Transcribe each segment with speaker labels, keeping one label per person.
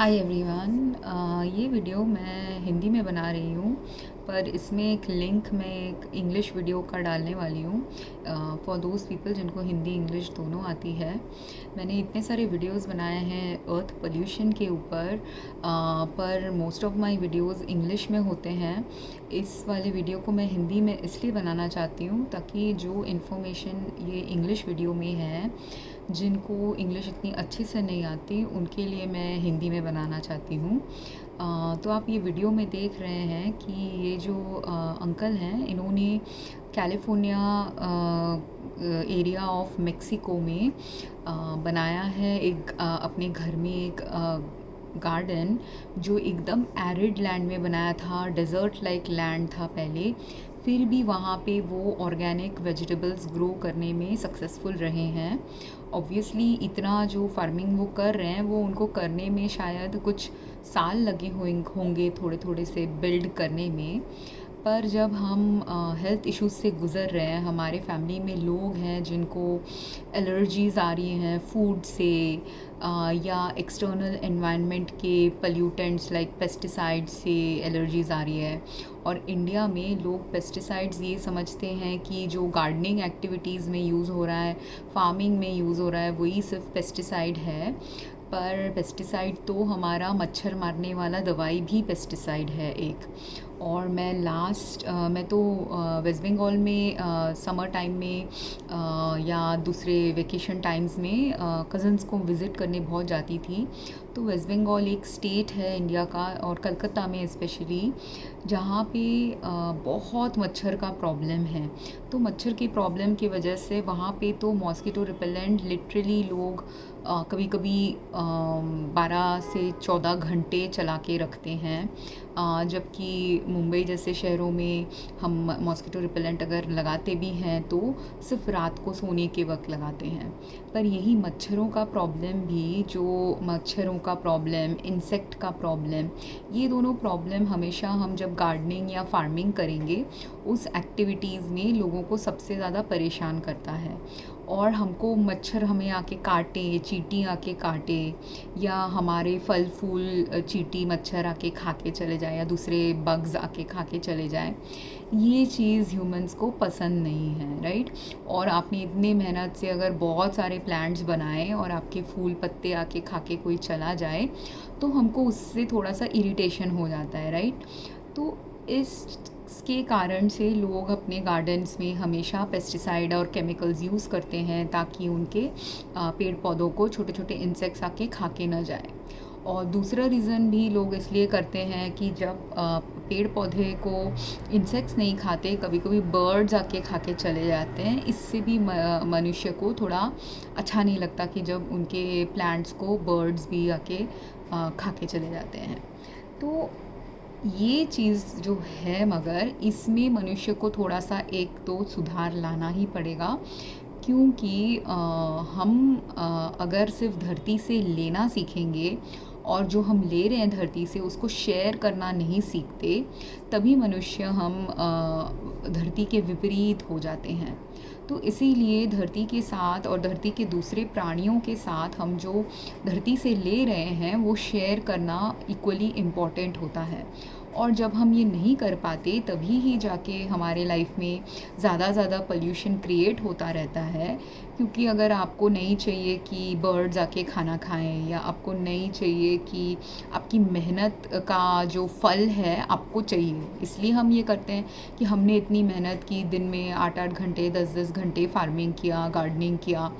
Speaker 1: Hi everyone. ये video मैं हिंदी में बना रही हूँ, पर इसमें एक लिंक मैं एक इंग्लिश वीडियो का डालने वाली हूँ फॉर दोज़ पीपल जिनको हिंदी इंग्लिश दोनों आती है। मैंने इतने सारे वीडियोस बनाए हैं अर्थ पोल्यूशन के ऊपर, पर most of my videos English में होते हैं। इस वाले वीडियो को मैं हिंदी में इसलिए बनाना चाहती हूँ ताकि जो इन्फॉर्मेशन ये इंग्लिश वीडियो में है, जिनको इंग्लिश इतनी अच्छी से नहीं आती, उनके लिए मैं हिंदी में बनाना चाहती हूँ। तो आप ये वीडियो में देख रहे हैं कि ये जो अंकल हैं, इन्होंने कैलिफोर्निया एरिया ऑफ मेक्सिको में बनाया है एक अपने घर में एक गार्डन, जो एकदम एरिड लैंड में बनाया था। डेजर्ट लाइक लैंड था पहले, फिर भी वहाँ पे वो ऑर्गेनिक वेजिटेबल्स ग्रो करने में सक्सेसफुल रहे हैं। ऑब्वियसली इतना जो फार्मिंग वो कर रहे हैं, वो उनको करने में शायद कुछ साल लगे होंगे थोड़े थोड़े से बिल्ड करने में। पर जब हम हेल्थ इश्यूज से गुज़र रहे हैं, हमारे फैमिली में लोग हैं जिनको एलर्जीज़ आ रही हैं फूड से, या एक्सटर्नल एनवायरनमेंट के पल्यूटेंट्स लाइक पेस्टिसाइड्स से एलर्जीज़ आ रही है। और इंडिया में लोग पेस्टिसाइड्स ये समझते हैं कि जो गार्डनिंग एक्टिविटीज़ में यूज़ हो रहा है, फार्मिंग में यूज़ हो रहा है, वही सिर्फ पेस्टिसाइड है। पर पेस्टिसाइड तो हमारा मच्छर मारने वाला दवाई भी पेस्टिसाइड है एक। और मैं तो वेस्ट बंगाल में समर टाइम में या दूसरे वेकेशन टाइम्स में कज़न्स को विज़िट करने बहुत जाती थी। तो वेस्ट बंगाल एक स्टेट है इंडिया का, और कलकत्ता में स्पेशली, जहाँ पे बहुत मच्छर का प्रॉब्लम है। तो मच्छर की प्रॉब्लम की वजह से वहाँ पे तो मॉस्किटो रिपेलेंट लिटरली लोग कभी कभी 12 से 14 घंटे चला के रखते हैं, जबकि मुंबई जैसे शहरों में हम मॉस्किटो रिपेलेंट अगर लगाते भी हैं तो सिर्फ रात को सोने के वक्त लगाते हैं। पर यही मच्छरों का प्रॉब्लम भी, जो मच्छरों का प्रॉब्लम, इंसेक्ट का प्रॉब्लम, ये दोनों प्रॉब्लम हमेशा हम जब गार्डनिंग या फार्मिंग करेंगे उस एक्टिविटीज़ में लोगों को सबसे ज़्यादा परेशान करता है। और हमको मच्छर हमें आके काटे, चींटी आके काटे, या हमारे फल फूल चींटी मच्छर आके खा के चले जाए, या दूसरे बग्स आके खा के चले जाए, ये चीज़ ह्यूमंस को पसंद नहीं है, राइट। और आपने इतने मेहनत से अगर बहुत सारे प्लांट्स बनाए और आपके फूल पत्ते आके खा के कोई चला जाए, तो हमको उससे थोड़ा सा इरिटेशन हो जाता है, राइट। तो इसके कारण से लोग अपने गार्डन्स में हमेशा पेस्टिसाइड और केमिकल्स यूज़ करते हैं ताकि उनके पेड़ पौधों को छोटे छोटे इंसेक्ट्स आके खा के न जाए। और दूसरा रीज़न भी लोग इसलिए करते हैं कि जब पेड़ पौधे को इंसेक्ट्स नहीं खाते, कभी कभी बर्ड्स आके खा के चले जाते हैं। इससे भी मनुष्य को थोड़ा अच्छा नहीं लगता कि जब उनके प्लांट्स को बर्ड्स भी आके खा के चले जाते हैं। तो ये चीज़ जो है, मगर इसमें मनुष्य को थोड़ा सा एक तो सुधार लाना ही पड़ेगा, क्योंकि हम अगर सिर्फ धरती से लेना सीखेंगे और जो हम ले रहे हैं धरती से उसको शेयर करना नहीं सीखते, तभी मनुष्य हम धरती के विपरीत हो जाते हैं। तो इसीलिए धरती के साथ और धरती के दूसरे प्राणियों के साथ हम जो धरती से ले रहे हैं वो शेयर करना इक्वली इम्पॉर्टेंट होता है। और जब हम ये नहीं कर पाते, तभी ही जाके हमारे लाइफ में ज़्यादा पोल्यूशन क्रिएट होता रहता है। क्योंकि अगर आपको नहीं चाहिए कि बर्ड्स आके खाना खाएं, या आपको नहीं चाहिए कि आपकी मेहनत का जो फल है आपको चाहिए, इसलिए हम ये करते हैं कि हमने इतनी मेहनत की, दिन में 8-8 घंटे 10-10 घंटे फार्मिंग किया, गार्डनिंग किया,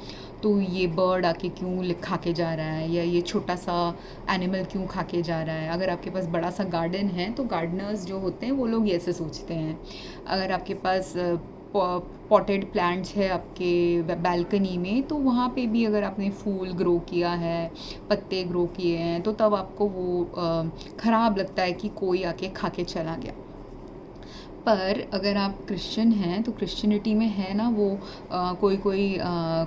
Speaker 1: तो ये बर्ड आके क्यों खा के जा रहा है, या ये छोटा सा एनिमल क्यों खा के जा रहा है। अगर आपके पास बड़ा सा गार्डन है तो गार्डनर्स जो होते हैं वो लोग ऐसे सोचते हैं। अगर आपके पास पॉटेड प्लांट्स है आपके बालकनी में, तो वहाँ पे भी अगर आपने फूल ग्रो किया है, पत्ते ग्रो किए हैं, तो तब आपको वो ख़राब लगता है कि कोई आके खा के चला गया। पर अगर आप क्रिश्चियन हैं तो क्रिश्चियनिटी में है ना वो कोई कोई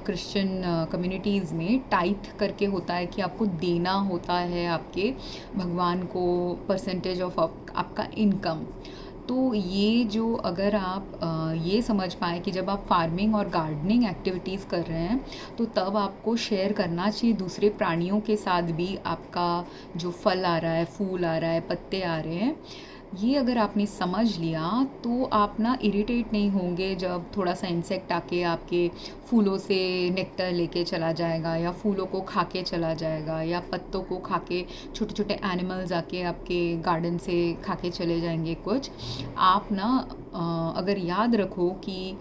Speaker 1: क्रिश्चियन कम्युनिटीज़ में टाइथ करके होता है कि आपको देना होता है आपके भगवान को परसेंटेज ऑफ आपका इनकम। तो ये जो अगर आप ये समझ पाएँ कि जब आप फार्मिंग और गार्डनिंग एक्टिविटीज़ कर रहे हैं तो तब आपको शेयर करना चाहिए दूसरे प्राणियों के साथ भी आपका जो फल आ रहा है, फूल आ रहा है, पत्ते आ रहे हैं। ये अगर आपने समझ लिया तो आप ना इरिटेट नहीं होंगे जब थोड़ा सा इंसेक्ट आके आपके फूलों से नेक्टर लेके चला जाएगा, या फूलों को खा के चला जाएगा, या पत्तों को खा के छोटे छोटे एनिमल्स आके आपके गार्डन से खा के चले जाएंगे कुछ। आप ना अगर याद रखो कि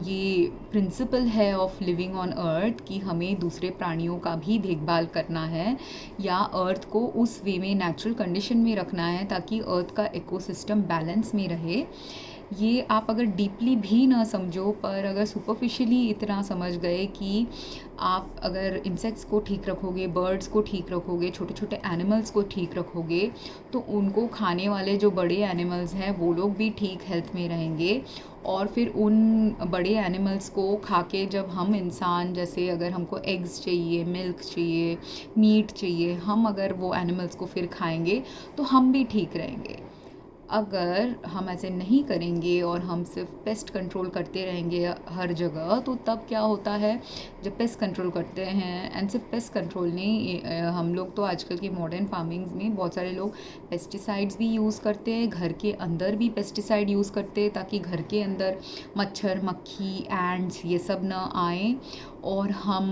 Speaker 1: ये प्रिंसिपल है ऑफ लिविंग ऑन अर्थ कि हमें दूसरे प्राणियों का भी देखभाल करना है, या अर्थ को उस वे में नेचुरल कंडीशन में रखना है ताकि अर्थ का इकोसिस्टम बैलेंस में रहे। ये आप अगर डीपली भी ना समझो पर अगर सुपरफिशियली इतना समझ गए कि आप अगर इंसेक्ट्स को ठीक रखोगे, बर्ड्स को ठीक रखोगे, छोटे छोटे एनिमल्स को ठीक रखोगे, तो उनको खाने वाले जो बड़े एनिमल्स हैं वो लोग भी ठीक हेल्थ में रहेंगे। और फिर उन बड़े एनिमल्स को खा के जब हम इंसान, जैसे अगर हमको एग्स चाहिए, मिल्क चाहिए, मीट चाहिए, हम अगर वो एनिमल्स को फिर खाएंगे तो हम भी ठीक रहेंगे। अगर हम ऐसे नहीं करेंगे और हम सिर्फ पेस्ट कंट्रोल करते रहेंगे हर जगह, तो तब क्या होता है, जब पेस्ट कंट्रोल करते हैं, एंड सिर्फ पेस्ट कंट्रोल नहीं, हम लोग तो आजकल की मॉडर्न फार्मिंग में बहुत सारे लोग पेस्टिसाइड्स भी यूज़ करते हैं, घर के अंदर भी पेस्टिसाइड यूज़ करते हैं ताकि घर के अंदर मच्छर, मक्खी, एंड्स ये सब ना आए। और हम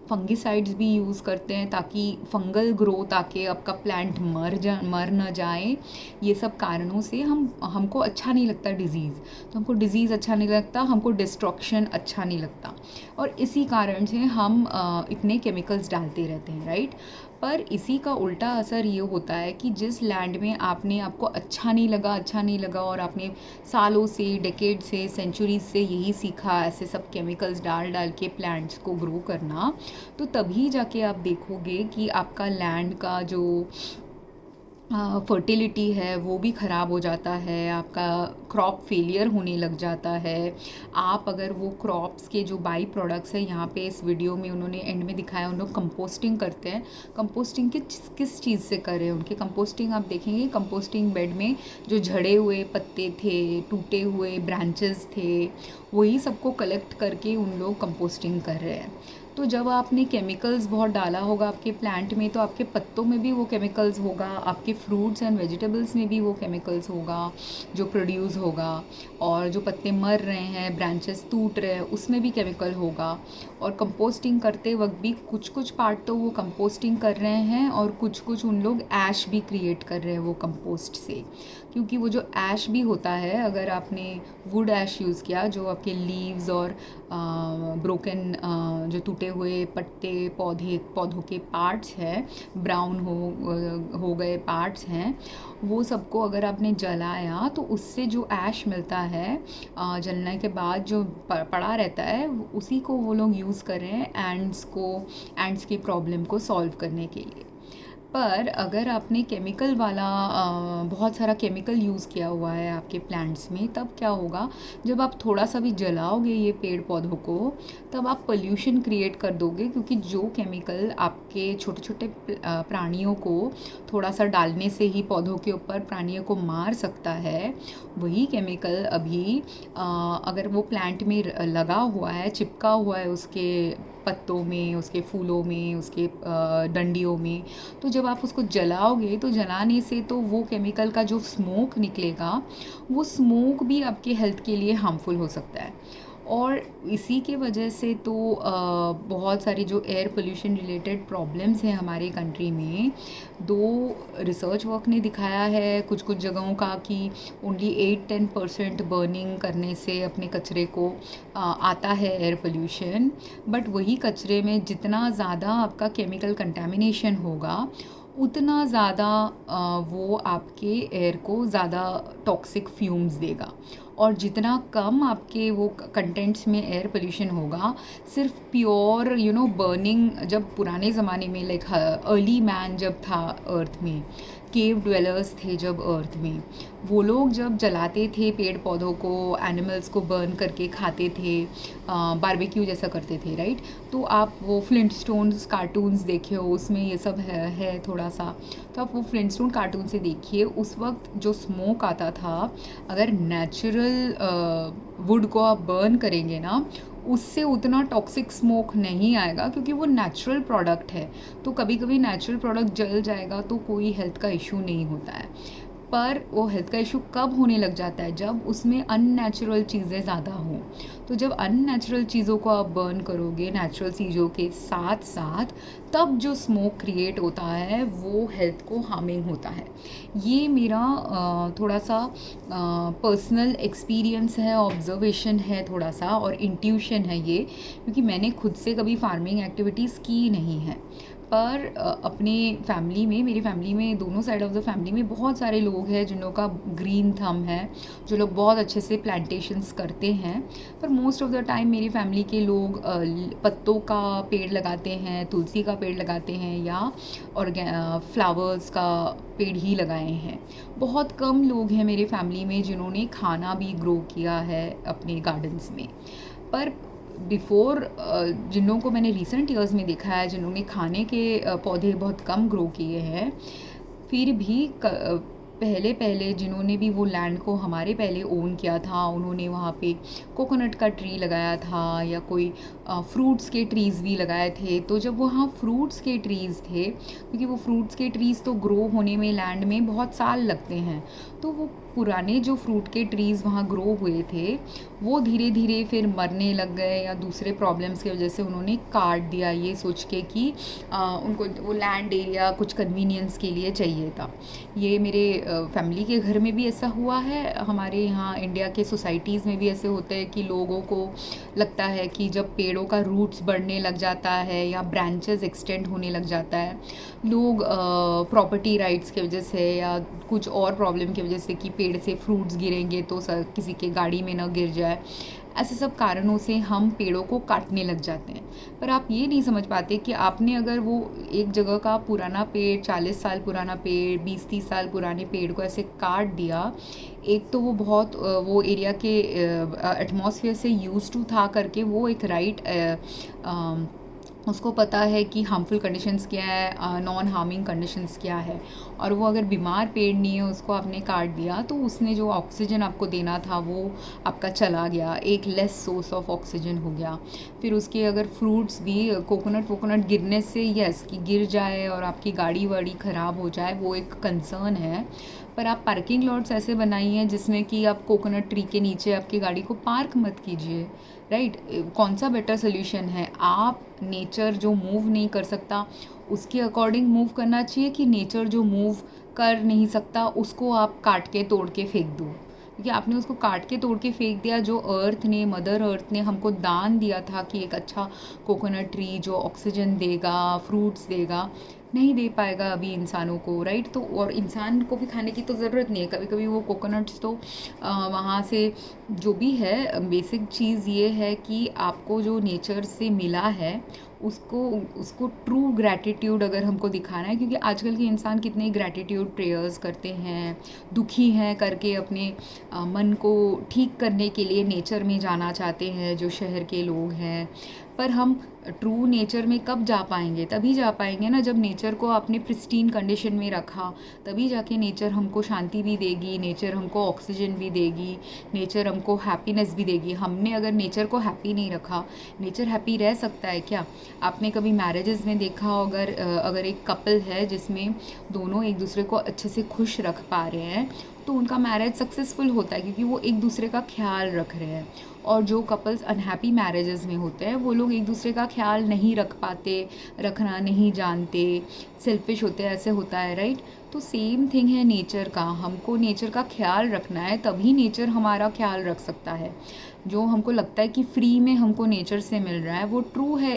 Speaker 1: फंगिसाइड्स भी यूज़ करते हैं ताकि फंगल ग्रोथ आके आपका प्लांट मर न जाए। ये सब कारणों से हमको अच्छा नहीं लगता डिज़ीज़, तो हमको डिज़ीज़ अच्छा नहीं लगता, हमको डिस्ट्रक्शन अच्छा नहीं लगता, और इसी कारण से हम इतने केमिकल्स डालते रहते हैं, राइट। पर इसी का उल्टा असर ये होता है कि जिस लैंड में आपको अच्छा नहीं लगा और आपने सालों से, डेकेड से, सेंचुरीज से यही सीखा ऐसे सब केमिकल्स डाल डाल के प्लांट्स को ग्रो करना, तो तभी जाके आप देखोगे कि आपका लैंड का जो फर्टिलिटी है वो भी ख़राब हो जाता है, आपका क्रॉप फेलियर होने लग जाता है। आप अगर वो क्रॉप्स के जो बाई प्रोडक्ट्स हैं, यहाँ पे इस वीडियो में उन्होंने एंड में दिखाया, उन लोग कंपोस्टिंग करते हैं। कंपोस्टिंग किस चीज़ से कर रहे हैं, उनकी कंपोस्टिंग आप देखेंगे, कंपोस्टिंग बेड में जो झड़े हुए पत्ते थे, टूटे हुए ब्रांचेस थे, वही सबको कलेक्ट करके उन लोग कंपोस्टिंग कर रहे हैं। तो जब आपने केमिकल्स बहुत डाला होगा आपके प्लांट में, तो आपके पत्तों में भी वो केमिकल्स होगा, आपके फ्रूट्स एंड वेजिटेबल्स में भी वो केमिकल्स होगा जो प्रोड्यूस होगा, और जो पत्ते मर रहे हैं, ब्रांचेस टूट रहे हैं, उसमें भी केमिकल होगा। और कंपोस्टिंग करते वक्त भी कुछ पार्ट तो वो कंपोस्टिंग कर रहे हैं, और कुछ उन लोग ऐश भी क्रिएट कर रहे हैं वो कंपोस्ट से, क्योंकि वो जो ऐश भी होता है, अगर आपने वुड ऐश यूज़ किया, जो आपके लीव्स और ब्रोकन जो टूटे हुए पत्ते, पौधों के पार्ट्स हैं, ब्राउन हो गए पार्ट्स हैं, वो सबको अगर आपने जलाया तो उससे जो ऐश मिलता है, जलने के बाद जो पड़ा रहता है, उसी को वो लोग यूज़ कर रहे हैं एंड्स की प्रॉब्लम को सॉल्व करने के लिए। पर अगर आपने केमिकल वाला बहुत सारा केमिकल यूज़ किया हुआ है आपके प्लांट्स में, तब क्या होगा, जब आप थोड़ा सा भी जलाओगे ये पेड़ पौधों को, तब आप पोल्यूशन क्रिएट कर दोगे, क्योंकि जो केमिकल आपके छोटे छोटे प्राणियों को थोड़ा सा डालने से ही पौधों के ऊपर प्राणियों को मार सकता है, वही केमिकल अभी अगर वो प्लांट में लगा हुआ है, चिपका हुआ है उसके पत्तों में, उसके फूलों में, उसके डंडियों में, तो जब आप उसको जलाओगे तो जलाने से तो वो केमिकल का जो स्मोक निकलेगा, वो स्मोक भी आपके हेल्थ के लिए हार्मफुल हो सकता है। और इसी के वजह से तो बहुत सारी जो एयर पोल्यूशन रिलेटेड प्रॉब्लम्स हैं हमारे कंट्री में, दो रिसर्च वर्क ने दिखाया है कुछ जगहों का कि ओनली 8-10% बर्निंग करने से अपने कचरे को आता है एयर पोल्यूशन। बट वही कचरे में जितना ज़्यादा आपका केमिकल कंटेमिनेशन होगा, उतना ज़्यादा वो आपके एयर को ज़्यादा टॉक्सिक फ्यूम्स देगा, और जितना कम आपके वो कंटेंट्स में एयर पोल्यूशन होगा, सिर्फ प्योर बर्निंग, जब पुराने ज़माने में लाइक अर्ली मैन जब था अर्थ में, केव ड्वेलर्स थे जब अर्थ में, वो लोग जब जलाते थे पेड़ पौधों को, एनिमल्स को बर्न करके खाते थे, बारबेक्यू जैसा करते थे, राइट। तो आप वो फ्लिंटस्टोन्स कार्टून्स देखिए, उसमें ये सब है थोड़ा सा, तो आप वो फ्लिंटस्टोन कार्टून से देखिए, उस वक्त जो स्मोक आता था, अगर नेचुरल वुड को आप बर्न करेंगे ना, उससे उतना टॉक्सिक स्मोक नहीं आएगा, क्योंकि वो नेचुरल प्रोडक्ट है। तो कभी कभी नेचुरल प्रोडक्ट जल जाएगा तो कोई हेल्थ का इशू नहीं होता है, पर वो हेल्थ का इशू कब होने लग जाता है, जब उसमें अननेचुरल चीज़ें ज़्यादा हों। तो जब अननेचुरल चीज़ों को आप बर्न करोगे नेचुरल चीज़ों के साथ साथ, तब जो स्मोक क्रिएट होता है वो हेल्थ को हार्मिंग होता है। ये मेरा थोड़ा सा पर्सनल एक्सपीरियंस है, ऑब्जर्वेशन है थोड़ा सा, और इंट्यूशन है ये, क्योंकि मैंने खुद से कभी फार्मिंग एक्टिविटीज़ की नहीं है, पर अपने फैमिली में, मेरी फैमिली में, दोनों साइड ऑफ द फैमिली में बहुत सारे लोग हैं जिन लोगों का ग्रीन थंब है, जो लोग बहुत अच्छे से प्लांटेशंस करते हैं। पर मोस्ट ऑफ द टाइम मेरी फैमिली के लोग पत्तों का पेड़ लगाते हैं, तुलसी का पेड़ लगाते हैं, या और फ्लावर्स का पेड़ ही लगाए हैं। बहुत कम लोग हैं मेरे फैमिली में जिन्होंने खाना भी ग्रो किया है अपने गार्डन्स में। पर बिफ़ोर जिन लोगों को मैंने रिसेंट ईयर्स में देखा है, जिन्होंने खाने के पौधे बहुत कम ग्रो किए हैं, फिर भी पहले पहले जिन्होंने भी वो लैंड को हमारे पहले ओन किया था, उन्होंने वहाँ पे कोकोनट का ट्री लगाया था, या कोई फ्रूट्स के ट्रीज़ भी लगाए थे। तो जब वहाँ फ्रूट्स के ट्रीज़ थे, क्योंकि वो फ्रूट्स के ट्रीज़ तो ग्रो होने में लैंड में बहुत साल लगते हैं, तो वो पुराने जो फ्रूट के ट्रीज़ वहाँ ग्रो हुए थे, वो धीरे धीरे फिर मरने लग गए, या दूसरे प्रॉब्लम्स की वजह से उन्होंने काट दिया, ये सोच के कि उनको वो लैंड एरिया कुछ कन्वीनियंस के लिए चाहिए था। ये मेरे फैमिली के घर में भी ऐसा हुआ है, हमारे यहाँ इंडिया के सोसाइटीज़ में भी ऐसे होते हैं कि लोगों को लगता है कि जब पेड़ों का रूट्स बढ़ने लग जाता है या ब्रांचेस एक्सटेंड होने लग जाता है, लोग प्रॉपर्टी राइट्स की वजह से या कुछ और प्रॉब्लम की वजह से, कि पेड़ से फ्रूट्स गिरेंगे तो किसी के गाड़ी में ना गिर जाए, ऐसे सब कारणों से हम पेड़ों को काटने लग जाते हैं। पर आप ये नहीं समझ पाते कि आपने अगर वो एक जगह का पुराना पेड़, 40 साल पुराना पेड़, 20-30 साल पुराने पेड़ को ऐसे काट दिया, एक तो वो बहुत वो एरिया के एटमॉस्फेयर से यूज टू था करके, वो एक उसको पता है कि हार्मफुल कंडीशंस क्या है, नॉन हार्मिंग कंडीशंस क्या है, और वो अगर बीमार पेड़ नहीं है, उसको आपने काट दिया, तो उसने जो ऑक्सीजन आपको देना था वो आपका चला गया, एक लेस सोर्स ऑफ ऑक्सीजन हो गया। फिर उसके अगर फ्रूट्स भी, कोकोनट गिरने से, यस कि गिर जाए और आपकी गाड़ी वाड़ी ख़राब हो जाए, वो एक कंसर्न है। पर आप पार्किंग लॉट्स ऐसे बनाइए जिसमें कि आप कोकोनट ट्री के नीचे आपकी गाड़ी को पार्क मत कीजिए, राइट। कौन सा बेटर सोल्यूशन है? आप नेचर जो मूव नहीं कर सकता उसके अकॉर्डिंग मूव करना चाहिए, कि नेचर जो मूव कर नहीं सकता उसको आप काट के तोड़ के फेंक दो, क्योंकि आपने उसको काट के तोड़ के फेंक दिया, जो अर्थ ने, मदर अर्थ ने हमको दान दिया था कि एक अच्छा कोकोनट ट्री जो ऑक्सीजन देगा, फ्रूट्स देगा, नहीं दे पाएगा अभी इंसानों को, राइट। तो और इंसान को भी खाने की तो ज़रूरत नहीं है, कभी कभी वो कोकोनट्स तो वहाँ से जो भी है, बेसिक चीज़ ये है कि आपको जो नेचर से मिला है उसको ट्रू ग्रैटिट्यूड अगर हमको दिखाना है, क्योंकि आजकल के इंसान कितने ग्रैटिट्यूड प्रेयर्स करते हैं, दुखी हैं करके अपने मन को ठीक करने के लिए नेचर में जाना चाहते हैं जो शहर के लोग हैं। पर हम ट्रू नेचर में कब जा पाएंगे? तभी जा पाएंगे ना जब नेचर को आपने प्रिस्टीन कंडीशन में रखा, तभी जाके नेचर हमको शांति भी देगी, नेचर हमको ऑक्सीजन भी देगी, नेचर हमको हैप्पीनेस भी देगी। हमने अगर नेचर को हैप्पी नहीं रखा, नेचर हैप्पी रह सकता है क्या? आपने कभी मैरिजेस में देखा हो, अगर एक कपल है जिसमें दोनों एक दूसरे को अच्छे से खुश रख पा रहे हैं, तो उनका मैरिज सक्सेसफुल होता है, क्योंकि वो एक दूसरे का ख्याल रख रहे हैं। और जो कपल्स अनहैप्पी मैरिजेस में होते हैं, वो लोग एक दूसरे का ख्याल नहीं रख पाते, रखना नहीं जानते, सेल्फिश होते हैं, ऐसे होता है, राइट। तो सेम थिंग है नेचर का, हमको नेचर का ख्याल रखना है, तभी नेचर हमारा ख्याल रख सकता है। जो हमको लगता है कि फ्री में हमको नेचर से मिल रहा है, वो ट्रू है,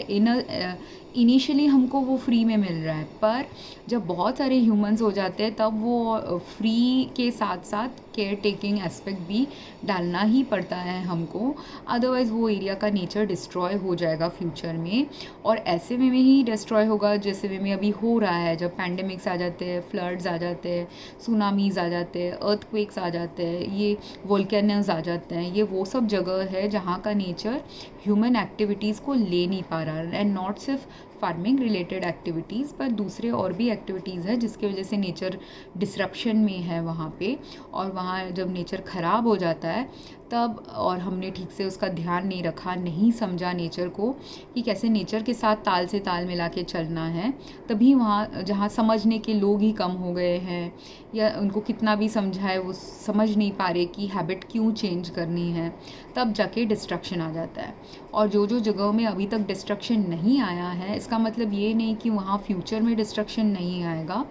Speaker 1: इनिशियली हमको वो फ्री में मिल रहा है, पर जब बहुत सारे ह्यूमंस हो जाते हैं तब वो फ्री के साथ साथ केयर टेकिंग एस्पेक्ट भी डालना ही पड़ता है हमको, अदरवाइज़ वो एरिया का नेचर डिस्ट्रॉय हो जाएगा फ्यूचर में। और ऐसे में ही डिस्ट्रॉय होगा जैसे वे में अभी हो रहा है, जब पैंडमिक्स आ जाते हैं, फ्लड्स आ जाते हैं, सुनामीज़ आ जाते हैं, अर्थक्वेक्स आ जाते हैं, ये वोल्केनोज आ जाते हैं। ये वो सब जगह है जहाँ का नेचर ह्यूमन एक्टिविटीज़ को ले नहीं पा रहा, एंड नॉट सिर्फ फार्मिंग रिलेटेड एक्टिविटीज़ पर दूसरे और भी एक्टिविटीज़ है जिसकी वजह से नेचर डिसरप्शन में है वहाँ पे। और वहाँ जब नेचर ख़राब हो जाता है तब, और हमने ठीक से उसका ध्यान नहीं रखा, नहीं समझा नेचर को कि कैसे नेचर के साथ ताल से ताल मिला के चलना है, तभी वहाँ जहाँ समझने के लोग ही कम हो गए हैं, या उनको कितना भी समझाए वो समझ नहीं पा रहे कि हैबिट क्यों चेंज करनी है, तब जाके डिस्ट्रक्शन आ जाता है। और जो जो जगहों में अभी तक डिस्ट्रक्शन नहीं आया है, इसका मतलब ये नहीं कि वहाँ फ्यूचर में डिस्ट्रक्शन नहीं आएगा।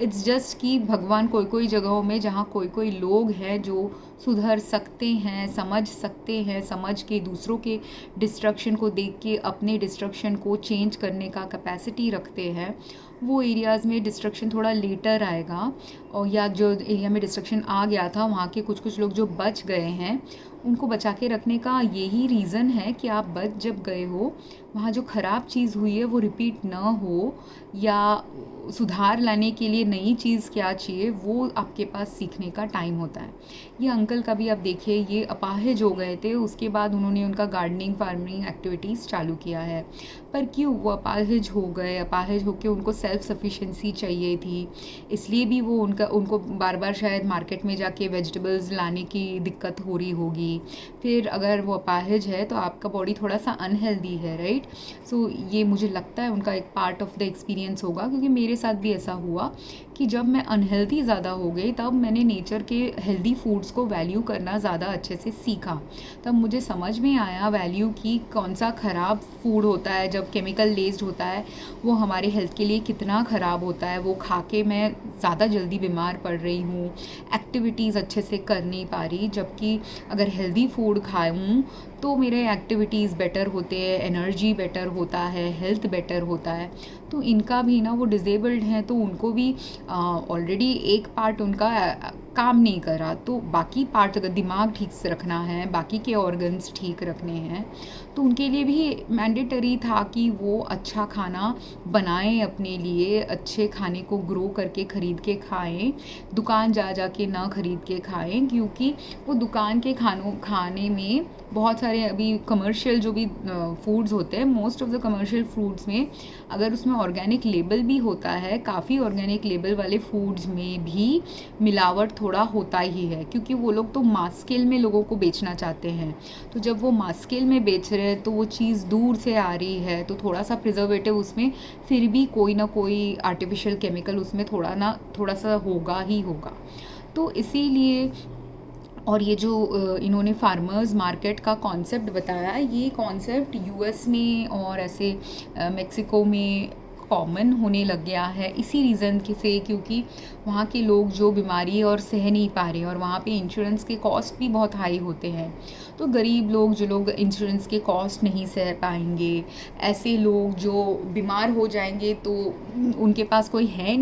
Speaker 1: इट्स जस्ट कि भगवान कोई कोई जगहों में जहाँ कोई कोई लोग हैं जो सुधर सकते हैं, समझ सकते हैं, समझ के दूसरों के डिस्ट्रक्शन को देख के अपने डिस्ट्रक्शन को चेंज करने का कैपेसिटी रखते हैं, वो एरियाज़ में डिस्ट्रक्शन थोड़ा लेटर आएगा। और या जो एरिया में डिस्ट्रक्शन आ गया था, वहाँ के कुछ कुछ लोग जो बच गए हैं, उनको बचा के रखने का यही रीज़न है कि आप बच जब गए हो, वहाँ जो ख़राब चीज़ हुई है वो रिपीट ना हो, या सुधार लाने के लिए नई चीज़ क्या चाहिए वो आपके पास सीखने का टाइम होता है। ये अंकल का भी आप देखिए, ये अपाहिज हो गए थे, उसके बाद उन्होंने उनका गार्डनिंग फार्मिंग एक्टिविटीज़ चालू किया है। पर क्यों वो अपाहिज हो गए? अपाहिज होकर उनको सेल्फ सफिशिएंसी चाहिए थी, इसलिए भी वो उनको बार बार शायद मार्केट में जाके वेजिटेबल्स लाने की दिक्कत हो रही होगी। फिर अगर वो अपाहिज है तो आपका बॉडी थोड़ा सा अनहेल्दी है, राइट? सो ये मुझे लगता है उनका एक पार्ट ऑफ द एक्सपीरियंस होगा, क्योंकि मेरे साथ भी ऐसा हुआ कि जब मैं अनहेल्दी ज़्यादा हो गई तब मैंने नेचर के हेल्दी फूड्स को वैल्यू करना ज़्यादा अच्छे से सीखा। तब मुझे समझ में आया वैल्यू की कौन सा ख़राब फूड होता है, जब केमिकल लेस्ड होता है वो हमारे हेल्थ के लिए कितना ख़राब होता है। वो खा के मैं ज़्यादा जल्दी बीमार पड़ रही हूँ, एक्टिविटीज़ अच्छे से कर नहीं पा रही, जबकि अगर हेल्दी फूड खाऊँ तो मेरे एक्टिविटीज़ बेटर होते हैं, एनर्जी बेटर होता है, हेल्थ बेटर होता है। तो इनका भी ना, वो डिसेबल्ड हैं तो उनको भी ऑलरेडी एक पार्ट उनका काम नहीं करा, तो बाकी पार्ट अगर दिमाग ठीक से रखना है, बाकी के ऑर्गन्स ठीक रखने हैं, तो उनके लिए भी मैंडेटरी था कि वो अच्छा खाना बनाएं, अपने लिए अच्छे खाने को ग्रो करके ख़रीद के खाएं, दुकान जा जा के ना ख़रीद के खाएं, क्योंकि वो दुकान के खाने में बहुत सारे अभी कमर्शियल जो भी फूड्स होते हैं, most of the commercial foods में अगर उसमें ऑर्गेनिक लेबल भी होता है, काफ़ी ऑर्गेनिक लेबल वाले फूड्स में भी मिलावट थोड़ा होता ही है, क्योंकि वो लोग तो मास स्केल में लोगों को बेचना चाहते हैं। तो जब वो मास स्केल में बेच रहे हैं तो वो चीज़ दूर से आ रही है, तो थोड़ा सा प्रिजर्वेटिव उसमें फिर भी कोई ना कोई आर्टिफिशियल केमिकल उसमें थोड़ा सा होगा ही होगा। तो इसीलिए, और ये जो इन्होंने फार्मर्स मार्केट का कॉन्सेप्ट बताया, ये कॉन्सेप्ट यूएस में और ऐसे मेक्सिको में कॉमन होने लग गया है इसी रीज़न से, क्योंकि वहाँ के लोग जो बीमारी और सह नहीं पा रहे, और वहाँ पे इंश्योरेंस के कॉस्ट भी बहुत हाई होते हैं। तो गरीब लोग, जो लोग इंश्योरेंस के कॉस्ट नहीं सह पाएंगे, ऐसे लोग जो बीमार हो जाएंगे तो उनके पास कोई है नहीं